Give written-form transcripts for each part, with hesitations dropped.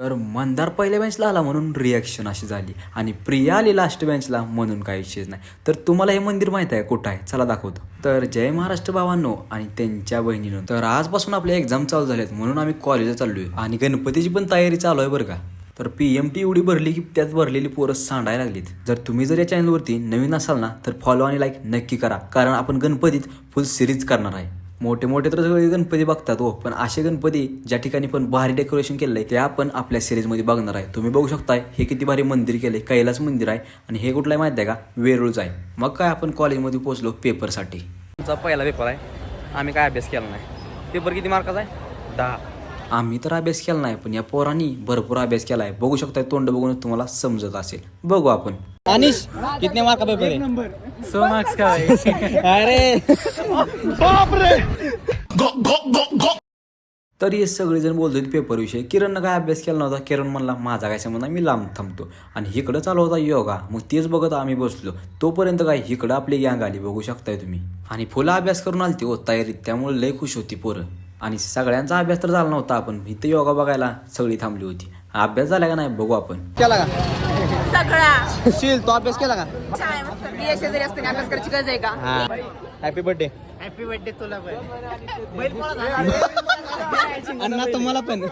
तर मंदार पहिल्या बेंचला आला म्हणून रिॲक्शन अशी झाली आणि प्रिया आली लास्ट बेंचला म्हणून काही विषयच नाही. तर तुम्हाला हे मंदिर माहित आहे कुठं आहे, चला दाखवतो. तर जय महाराष्ट्र भावांनो आणि त्यांच्या बहिणीनं, तर आजपासून आपल्या एक्झाम चालू झाल्यात म्हणून आम्ही कॉलेजला चाललोय आणि गणपतीची पण तयारी चालू आहे बरं का. तर PMT एवढी भरली की त्यात भरलेली पोरं सांडायला लागलीत. तुम्ही जर या चॅनलवरती नवीन असाल ना तर फॉलो आणि लाईक नक्की करा, कारण आपण गणपतीत फुल सिरीज करणार आहे. मोठे मोठे तर सगळे गणपती बघतात हो, पण असे गणपती ज्या ठिकाणी पण भारी डेकोरेशन केलंय ते आपण आपल्या सिरीजमध्ये बघणार आहे. तुम्ही बघू शकताय हे किती भारी मंदिर केलंय, कैलास मंदिर आहे आणि हे कुठलं आहे माहिती आहे का, वेरूळचं आहे. मग काय आपण कॉलेजमध्ये पोहोचलो पेपरसाठी. तुमचा पहिला पेपर आहे, आम्ही काय अभ्यास केला नाही. पेपर किती मार्काचा आहे? 10. आम्ही तर अभ्यास केला नाही, पण या पोरांनी भरपूर अभ्यास केलाय. बघू शकताय, तोंड बघून तुम्हाला समजत असेल. बघू आपण. अनिश कितने मार्क का पेपर है? 100 मार्क्स का है. अरे बाप रे. तर हे सगळेजण बोलतोय पेपर विषयी. किरणनं काय अभ्यास केला नव्हता. किरण म्हणला माझा काय संबंध, मी लांब थांबतो. आणि इकडं चालू होता योगा. मग तेच बघत आम्ही बसलो. तोपर्यंत काय इकडं आपली गँग आली, बघू शकताय तुम्ही. आणि फुला अभ्यास करून आलती हो तयारीत, त्यामुळे लय खुश होती पोरं. आणि सगळ्यांचा अभ्यास तर झाला नव्हता, आपण इथं योगा बघायला सगळी थांबली होती. अभ्यास झाला का नाही बघू आपण. केला का सगळा शील तो अभ्यास केला का? छान मस्त BSc जरी असते अभ्यास करायची गरज आहे का? हा. Happy birthday. हॅपी बर्थडे तुला पण. अण्णा तुम्हाला पण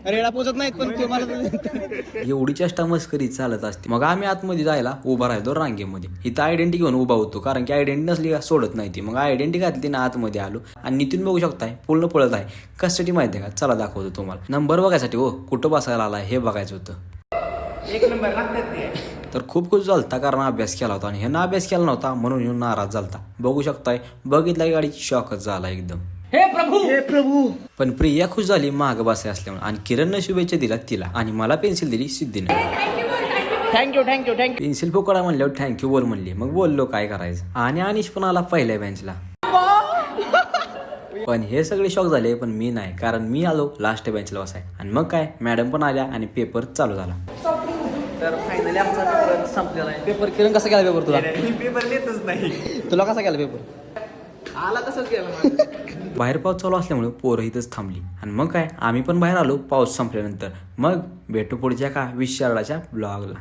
रेडा पोचत नाहीत पण तुम्हाला एवढी चेष्टा मस्करी चालत असते. मग आम्ही आतमध्ये जायला उभा राहिलो रांगेमध्ये. इथं आयडेंटिटी घेऊन उभा होतो, कारण की आयडेंटिटी नसली का सोडत नाही ती. मग आयडेंटिटी घातली ना आतमध्ये आलो आणि नितीन बघू शकताय पूर्ण पळत आहे. कशासाठी माहिती आहे का, चला दाखवतो तुम्हाला. नंबर बघायसाठी हो, कुठं बसायला आला हे बघायचं होतं. 1 नंबर लागतात ते. तर खूप खुश झालता, कारण अभ्यास केला होता आणि ह्यानं अभ्यास केला नव्हता म्हणून ह्यो नाराज झालता. बघू शकताय, बघितला गाडी शॉकच झाला एकदम. हे प्रभू. पण प्रिया खुश झाली माग बसाय असल्यामुळे. आणि किरणनं शुभेच्छा दिला तिला आणि मला पेन्सिल दिली सिद्धीने. थँक्यू. पेन्सिल पोकडा म्हणल्यावर थँक्यू बोल म्हणली. मग बोललो काय करायचं. आणि अनिश पण आला पहिल्या बेंचला. पण हे सगळे शॉक झाले, पण मी नाही, कारण मी आलो लास्ट बेंचला बसाय. आणि मग काय मॅडम पण आल्या आणि पेपर चालू झाला. तर फायनली आमचा पेपर संपलेला आहे. पेपर किरण कसा केला पेपर तुला? पेपर लिहितच नाही. तुला कसा केला पेपर? आला तसंच केला. बाहेर पाऊस चालू असल्यामुळे पोरं इथंच थांबली. आणि मग काय आम्ही पण बाहेर आलो पाऊस संपल्यानंतर. मग भेटू पुढच्या का 20 ब्लॉगला.